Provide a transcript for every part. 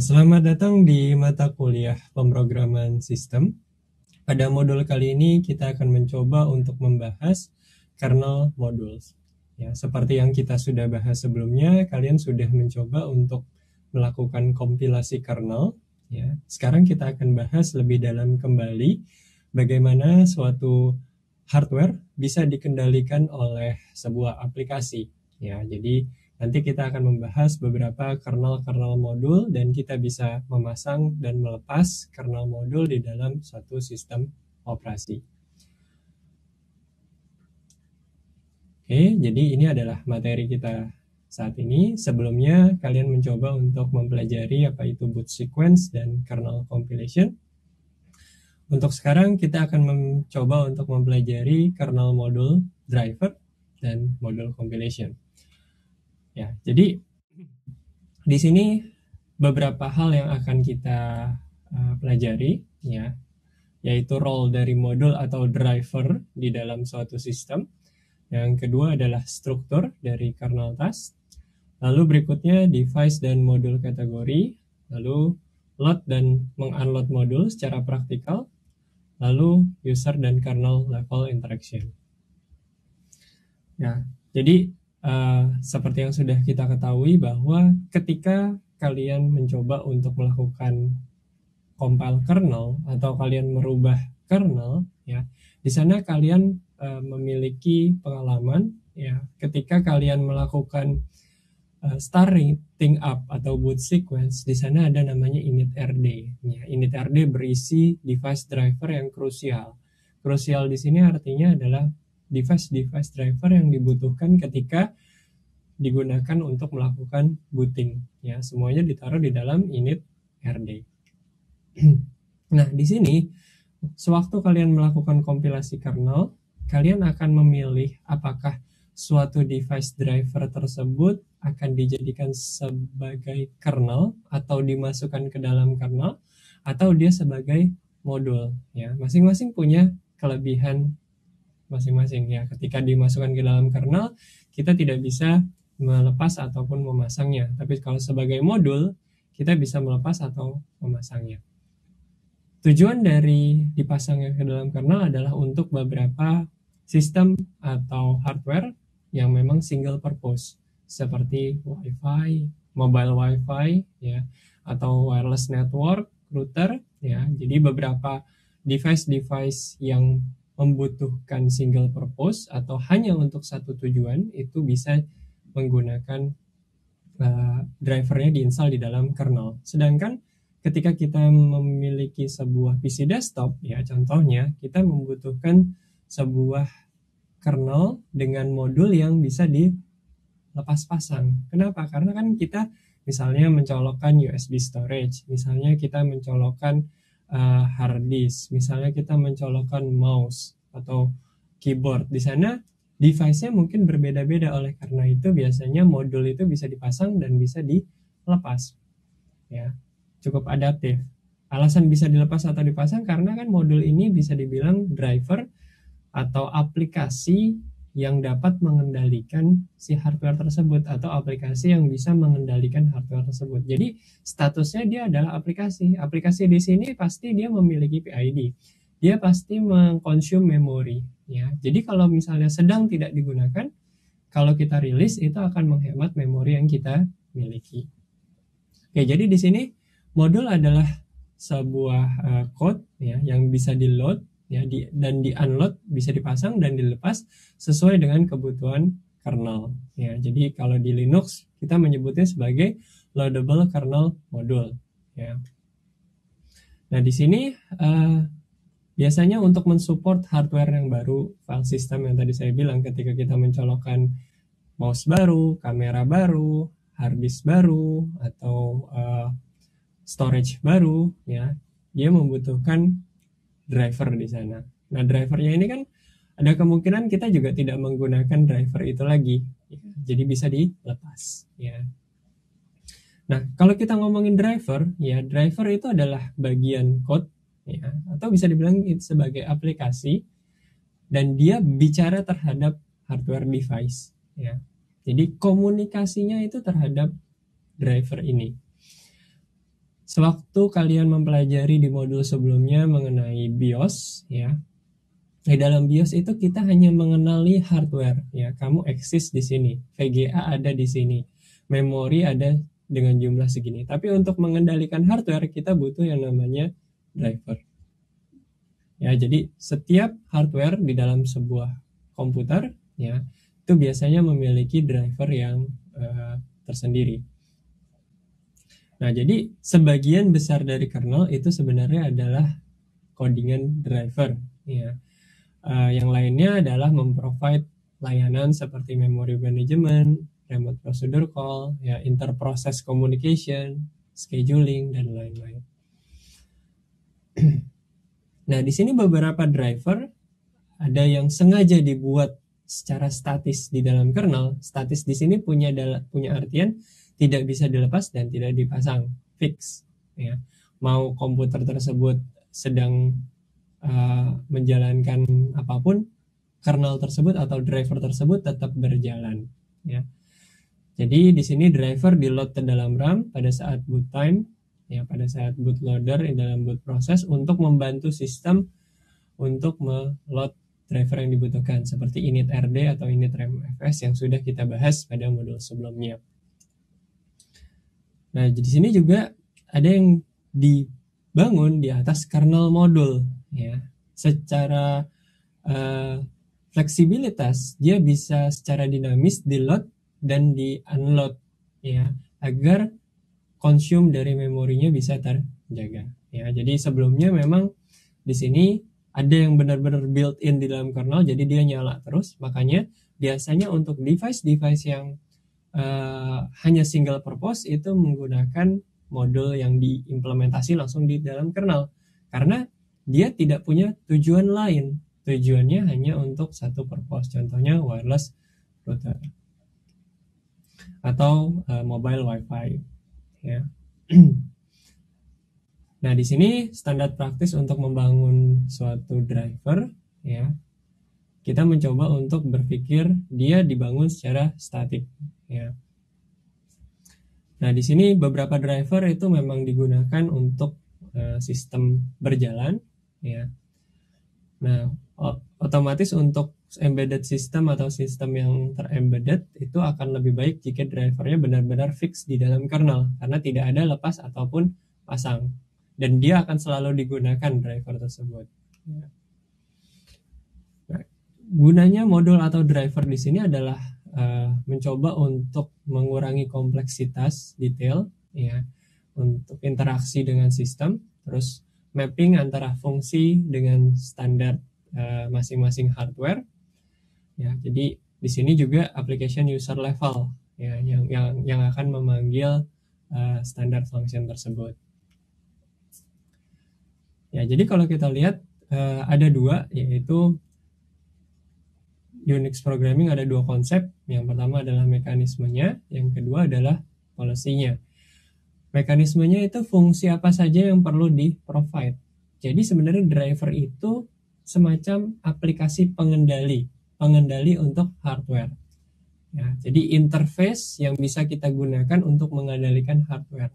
Selamat datang di mata kuliah pemrograman sistem. Pada modul kali ini kita akan mencoba untuk membahas kernel modules. Ya, seperti yang kita sudah bahas sebelumnya, kalian sudah mencoba untuk melakukan kompilasi kernel. Ya, sekarang kita akan bahas lebih dalam kembali bagaimana suatu hardware bisa dikendalikan oleh sebuah aplikasi. Ya, jadi nanti kita akan membahas beberapa kernel-kernel modul dan kita bisa memasang dan melepas kernel modul di dalam suatu sistem operasi. Oke, jadi ini adalah materi kita saat ini. Sebelumnya kalian mencoba untuk mempelajari apa itu boot sequence dan kernel compilation. Untuk sekarang kita akan mencoba untuk mempelajari kernel modul driver dan modul compilation. Ya, jadi di sini beberapa hal yang akan kita pelajari, ya, yaitu role dari modul atau driver di dalam suatu sistem. Yang kedua adalah struktur dari kernel task. Lalu berikutnya device dan modul kategori. Lalu load dan mengunload modul secara praktikal. Lalu user dan kernel level interaction. Ya, jadi seperti yang sudah kita ketahui bahwa ketika kalian mencoba untuk melakukan compile kernel atau kalian merubah kernel, ya, di sana kalian memiliki pengalaman, ya, ketika kalian melakukan starting up atau boot sequence, di sana ada namanya initrd. Ya, initrd berisi device driver yang krusial. Krusial di sini artinya adalah device driver yang dibutuhkan ketika digunakan untuk melakukan booting. Ya, semuanya ditaruh di dalam initrd. Nah, di sini sewaktu kalian melakukan kompilasi kernel, kalian akan memilih apakah suatu device driver tersebut akan dijadikan sebagai kernel atau dimasukkan ke dalam kernel atau dia sebagai modul. Ya, masing-masing punya kelebihan masing-masing. Ya, ketika dimasukkan ke dalam kernel, kita tidak bisa melepas ataupun memasangnya. Tapi kalau sebagai modul, kita bisa melepas atau memasangnya. Tujuan dari dipasangnya ke dalam kernel adalah untuk beberapa sistem atau hardware yang memang single purpose, seperti WiFi, mobile WiFi, ya, atau wireless network, router, ya. Jadi beberapa device-device yang membutuhkan single purpose atau hanya untuk satu tujuan itu bisa menggunakan drivernya diinstal di dalam kernel. Sedangkan ketika kita memiliki sebuah PC desktop, ya, contohnya kita membutuhkan sebuah kernel dengan modul yang bisa dilepas pasang. Kenapa? Karena kan kita misalnya mencolokkan USB storage, misalnya kita mencolokkan hard disk, misalnya kita mencolokkan mouse atau keyboard. Di sana device-nya mungkin berbeda-beda, oleh karena itu biasanya modul itu bisa dipasang dan bisa dilepas. Ya, cukup adaptif. Alasan bisa dilepas atau dipasang karena kan modul ini bisa dibilang driver atau aplikasi yang dapat mengendalikan si hardware tersebut atau aplikasi yang bisa mengendalikan hardware tersebut. Jadi statusnya dia adalah aplikasi. Aplikasi di sini pasti dia memiliki PID. Dia pasti mengkonsum memori, ya. Jadi kalau misalnya sedang tidak digunakan, kalau kita rilis itu akan menghemat memori yang kita miliki. Oke, jadi di sini modul adalah sebuah code, ya, yang bisa di-load, ya, dan di-unload, bisa dipasang dan dilepas sesuai dengan kebutuhan kernel. Ya, jadi kalau di Linux kita menyebutnya sebagai loadable kernel module. Ya. Nah, di sini biasanya untuk mensupport hardware yang baru, file system yang tadi saya bilang, ketika kita mencolokkan mouse baru, kamera baru, hard disk baru, atau storage baru, ya, dia membutuhkan driver di sana. Nah, drivernya ini kan ada kemungkinan kita juga tidak menggunakan driver itu lagi, ya, jadi bisa dilepas, ya. Nah, kalau kita ngomongin driver, ya, driver itu adalah bagian code, ya, atau bisa dibilang sebagai aplikasi, dan dia bicara terhadap hardware device, ya. Jadi komunikasinya itu terhadap driver ini. Sewaktu kalian mempelajari di modul sebelumnya mengenai BIOS, ya, di dalam BIOS itu kita hanya mengenali hardware, ya. Kamu eksis di sini, VGA ada di sini, memori ada dengan jumlah segini. Tapi untuk mengendalikan hardware kita butuh yang namanya driver. Ya, jadi setiap hardware di dalam sebuah komputer, ya, itu biasanya memiliki driver yang tersendiri. Nah, jadi sebagian besar dari kernel itu sebenarnya adalah codingan driver, ya. Yang lainnya adalah memprovide layanan seperti memory management, remote procedure call, ya, interprocess communication, scheduling, dan lain-lain. Nah, di sini beberapa driver ada yang sengaja dibuat secara statis di dalam kernel. Statis di sini punya artian tidak bisa dilepas dan tidak dipasang, fix, ya. Mau komputer tersebut sedang menjalankan apapun, kernel tersebut atau driver tersebut tetap berjalan, ya. Jadi di sini driver di load ke dalam RAM pada saat boot time, ya, pada saat bootloader di dalam boot proses untuk membantu sistem untuk meload driver yang dibutuhkan seperti init RD atau init RAMFS yang sudah kita bahas pada modul sebelumnya. Nah, di sini juga ada yang dibangun di atas kernel modul, ya. Secara fleksibilitas dia bisa secara dinamis di load dan di unload, ya, agar consume dari memorinya bisa terjaga, ya. Jadi sebelumnya memang di sini ada yang benar-benar built-in di dalam kernel, jadi dia nyala terus. Makanya biasanya untuk device-device yang hanya single purpose itu menggunakan modul yang diimplementasi langsung di dalam kernel, karena dia tidak punya tujuan lain. Tujuannya hanya untuk satu purpose, contohnya wireless router atau mobile wifi, ya. Nah, di sini standar praktis untuk membangun suatu driver, ya, kita mencoba untuk berpikir dia dibangun secara statik, ya. Nah, di sini beberapa driver itu memang digunakan untuk sistem berjalan, ya. Nah, otomatis untuk embedded system atau sistem yang terembedded itu akan lebih baik jika drivernya benar-benar fix di dalam kernel, karena tidak ada lepas ataupun pasang, dan dia akan selalu digunakan driver tersebut, ya. Nah, gunanya modul atau driver di sini adalah mencoba untuk mengurangi kompleksitas detail, ya, untuk interaksi dengan sistem, terus mapping antara fungsi dengan standar masing-masing hardware, ya. Jadi di sini juga application user level, ya, yang akan memanggil standar function tersebut. Ya, jadi kalau kita lihat ada dua, yaitu Unix programming ada dua konsep. Yang pertama adalah mekanismenya, yang kedua adalah policy-nya. Mekanismenya itu fungsi apa saja yang perlu di-provide. Jadi sebenarnya driver itu semacam aplikasi pengendali untuk hardware, ya. Jadi interface yang bisa kita gunakan untuk mengendalikan hardware,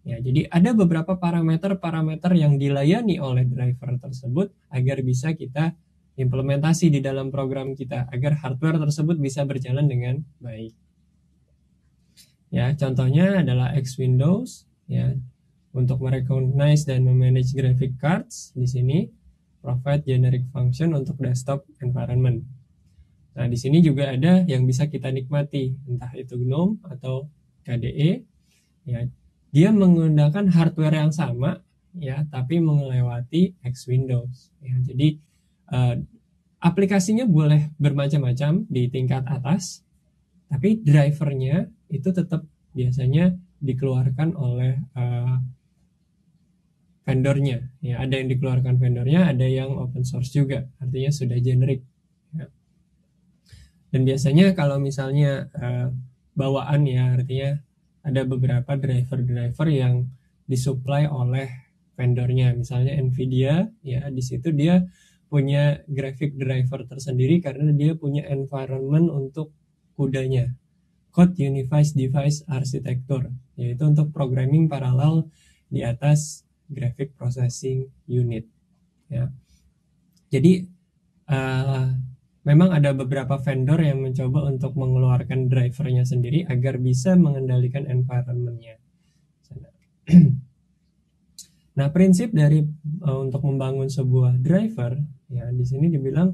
ya. Jadi ada beberapa parameter yang dilayani oleh driver tersebut agar bisa kita implementasi di dalam program kita, agar hardware tersebut bisa berjalan dengan baik, ya. Contohnya adalah X Windows, ya, untuk merecognize dan memanage graphic cards. Di sini provide generic function untuk desktop environment. Nah, di sini juga ada yang bisa kita nikmati, entah itu GNOME atau KDE, ya. Dia menggunakan hardware yang sama, ya, tapi melewati X Windows, ya. Jadi aplikasinya boleh bermacam-macam di tingkat atas, tapi drivernya itu tetap biasanya dikeluarkan oleh vendornya, ya. Ada yang dikeluarkan vendornya, ada yang open source juga, artinya sudah generic, ya. Dan biasanya kalau misalnya bawaan, ya, artinya ada beberapa driver yang disuplai oleh vendornya, misalnya Nvidia, ya. Di situ dia punya graphic driver tersendiri karena dia punya environment untuk CUDA-nya, Code Unified Device Architecture, yaitu untuk programming paralel di atas graphic processing unit ya. Jadi memang ada beberapa vendor yang mencoba untuk mengeluarkan drivernya sendiri agar bisa mengendalikan environment-nya. Nah, prinsip dari untuk membangun sebuah driver ya, di sini dibilang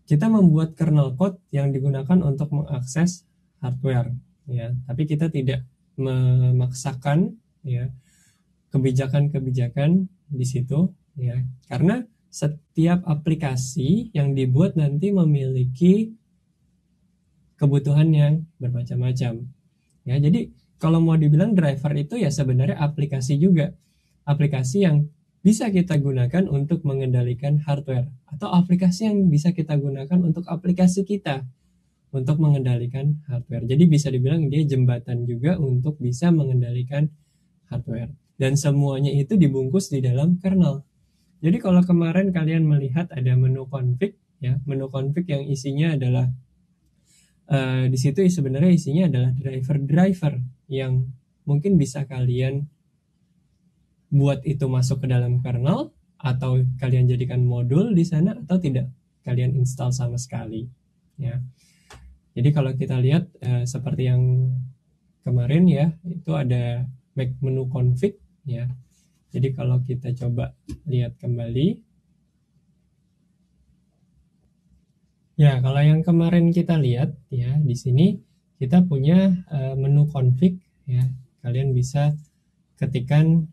kita membuat kernel code yang digunakan untuk mengakses hardware ya, tapi kita tidak memaksakan ya kebijakan-kebijakan di situ ya, karena setiap aplikasi yang dibuat nanti memiliki kebutuhan yang bermacam-macam ya. Jadi kalau mau dibilang driver itu ya sebenarnya aplikasi juga, aplikasi yang bisa kita gunakan untuk mengendalikan hardware, atau aplikasi yang bisa kita gunakan untuk aplikasi kita untuk mengendalikan hardware. Jadi bisa dibilang dia jembatan juga untuk bisa mengendalikan hardware, dan semuanya itu dibungkus di dalam kernel. Jadi kalau kemarin kalian melihat ada menu config ya, menu config yang isinya adalah di situ sebenarnya isinya adalah driver-driver yang mungkin bisa kalian buat itu masuk ke dalam kernel, atau kalian jadikan modul di sana, atau tidak kalian install sama sekali ya. Jadi kalau kita lihat seperti yang kemarin ya, itu ada make menu config ya. Jadi kalau kita coba lihat kembali ya, kalau yang kemarin kita lihat ya, di sini kita punya menu config ya. Kalian bisa ketikkan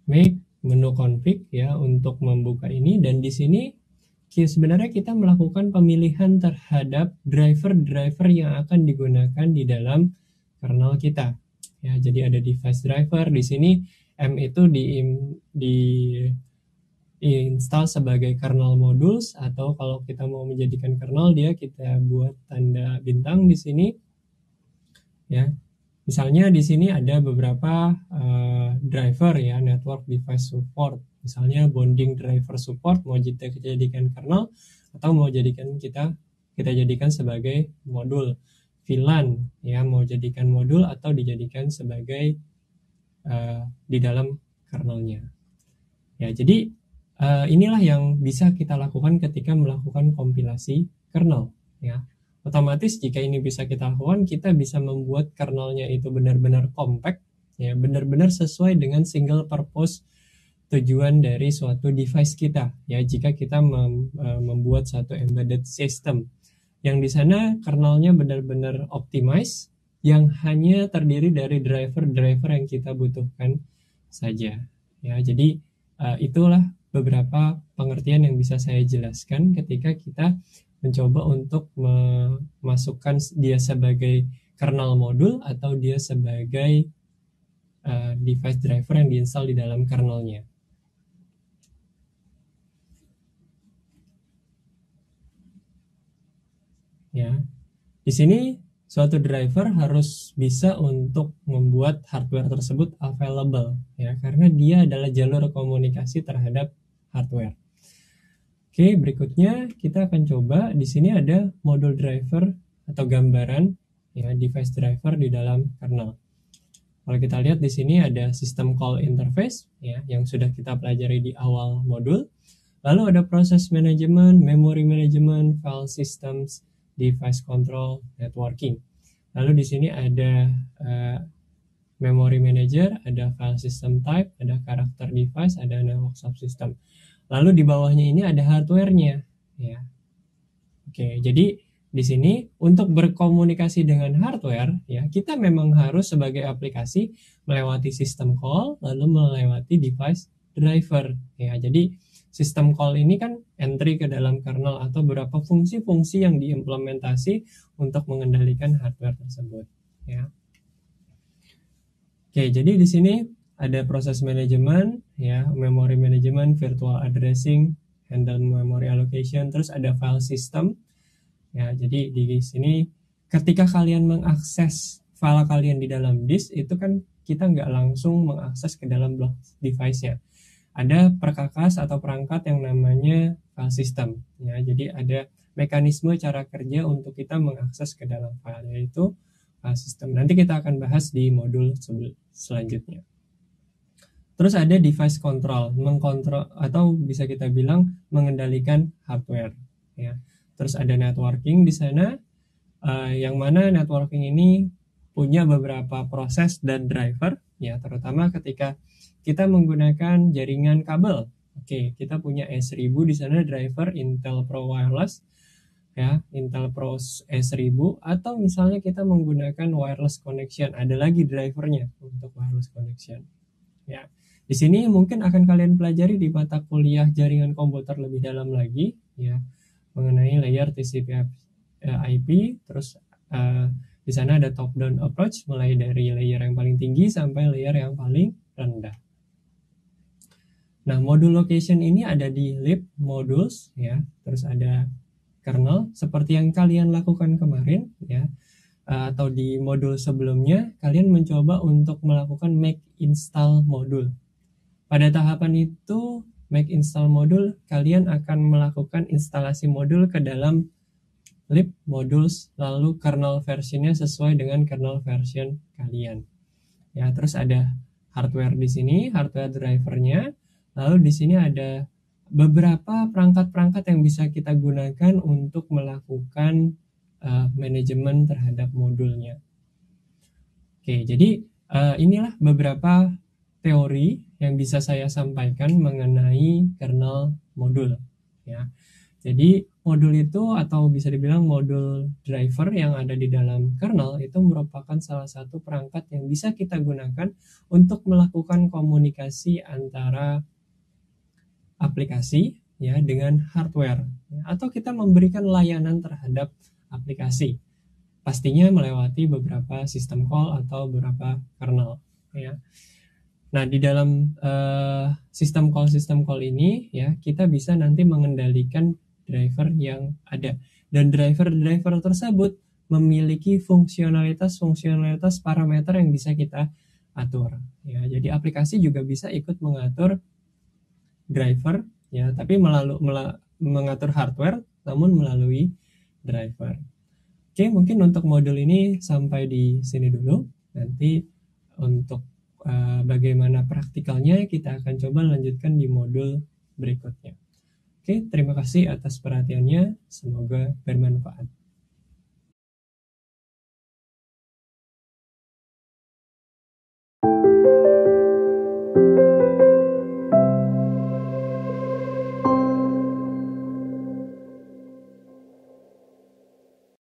make menu config ya untuk membuka ini, dan di sini sebenarnya kita melakukan pemilihan terhadap driver-driver yang akan digunakan di dalam kernel kita ya. Jadi ada device driver di sini, M itu di install sebagai kernel modules, atau kalau kita mau menjadikan kernel dia kita buat tanda bintang di sini ya. Misalnya di sini ada beberapa driver ya, network device support, misalnya bonding driver support mau kita jadikan kernel, atau mau jadikan kita jadikan sebagai modul. VLAN ya, mau jadikan modul atau dijadikan sebagai di dalam kernelnya ya. Jadi inilah yang bisa kita lakukan ketika melakukan kompilasi kernel ya. Otomatis jika ini bisa kita lakukan, kita bisa membuat kernelnya itu benar-benar compact ya, benar-benar sesuai dengan single purpose tujuan dari suatu device kita ya. Jika kita membuat satu embedded system yang di sana kernelnya benar-benar optimize, yang hanya terdiri dari driver-driver yang kita butuhkan saja ya. Jadi itulah beberapa pengertian yang bisa saya jelaskan ketika kita mencoba untuk memasukkan dia sebagai kernel modul atau dia sebagai device driver yang diinstal di dalam kernelnya. Ya, di sini suatu driver harus bisa untuk membuat hardware tersebut available ya, karena dia adalah jalur komunikasi terhadap hardware. Oke, berikutnya kita akan coba di sini ada modul driver atau gambaran ya device driver di dalam kernel. Kalau kita lihat di sini ada system call interface ya yang sudah kita pelajari di awal modul. Lalu ada proses management, memory management, file systems, device control, networking. Lalu di sini ada memory manager, ada file system type, ada character device, ada network subsystem. Lalu di bawahnya ini ada hardware-nya ya. Oke, jadi di sini untuk berkomunikasi dengan hardware ya, kita memang harus sebagai aplikasi melewati system call lalu melewati device driver ya. Jadi system call ini kan entry ke dalam kernel atau beberapa fungsi-fungsi yang diimplementasi untuk mengendalikan hardware tersebut ya. Oke, jadi di sini ada proses manajemen ya, memory management, virtual addressing, handle memory allocation, terus ada file system ya. Jadi di sini ketika kalian mengakses file kalian di dalam disk itu kan kita nggak langsung mengakses ke dalam blok device-nya. Ada perkakas atau perangkat yang namanya file system ya. Jadi ada mekanisme cara kerja untuk kita mengakses ke dalam file, yaitu sistem. Nanti kita akan bahas di modul selanjutnya. Terus ada device control, mengkontrol atau bisa kita bilang mengendalikan hardware. Ya. Terus ada networking di sana, yang mana networking ini punya beberapa proses dan driver, ya terutama ketika kita menggunakan jaringan kabel. Oke, kita punya E1000 di sana driver Intel Pro Wireless, ya Intel Pro E1000, atau misalnya kita menggunakan wireless connection, ada lagi drivernya untuk wireless connection. Ya, di sini mungkin akan kalian pelajari di mata kuliah jaringan komputer lebih dalam lagi, ya mengenai layer TCP/IP. Terus di sana ada top down approach, mulai dari layer yang paling tinggi sampai layer yang paling rendah. Nah, modul location ini ada di lib modules, ya. Terus ada kernel seperti yang kalian lakukan kemarin, ya. Atau di modul sebelumnya kalian mencoba untuk melakukan make install modul. Pada tahapan itu make install modul, kalian akan melakukan instalasi modul ke dalam lib modules, lalu kernel versionnya sesuai dengan kernel version kalian. Ya, terus ada hardware di sini, hardware drivernya. Lalu di sini ada beberapa perangkat-perangkat yang bisa kita gunakan untuk melakukan manajemen terhadap modulnya. Oke, jadi inilah beberapa teori yang bisa saya sampaikan mengenai kernel modul. Ya, jadi modul itu, atau bisa dibilang modul driver yang ada di dalam kernel, itu merupakan salah satu perangkat yang bisa kita gunakan untuk melakukan komunikasi antara aplikasi, ya, dengan hardware, ya, atau kita memberikan layanan terhadap aplikasi, pastinya melewati beberapa sistem call atau beberapa kernel, ya. Nah, di dalam sistem call ini, ya, kita bisa nanti mengendalikan driver yang ada, dan driver tersebut memiliki fungsionalitas parameter yang bisa kita atur, ya. Jadi aplikasi juga bisa ikut mengatur driver, ya, tapi mengatur hardware namun melalui driver. Oke, mungkin untuk modul ini sampai di sini dulu. Nanti untuk bagaimana praktikalnya kita akan coba lanjutkan di modul berikutnya. Oke, terima kasih atas perhatiannya, semoga bermanfaat.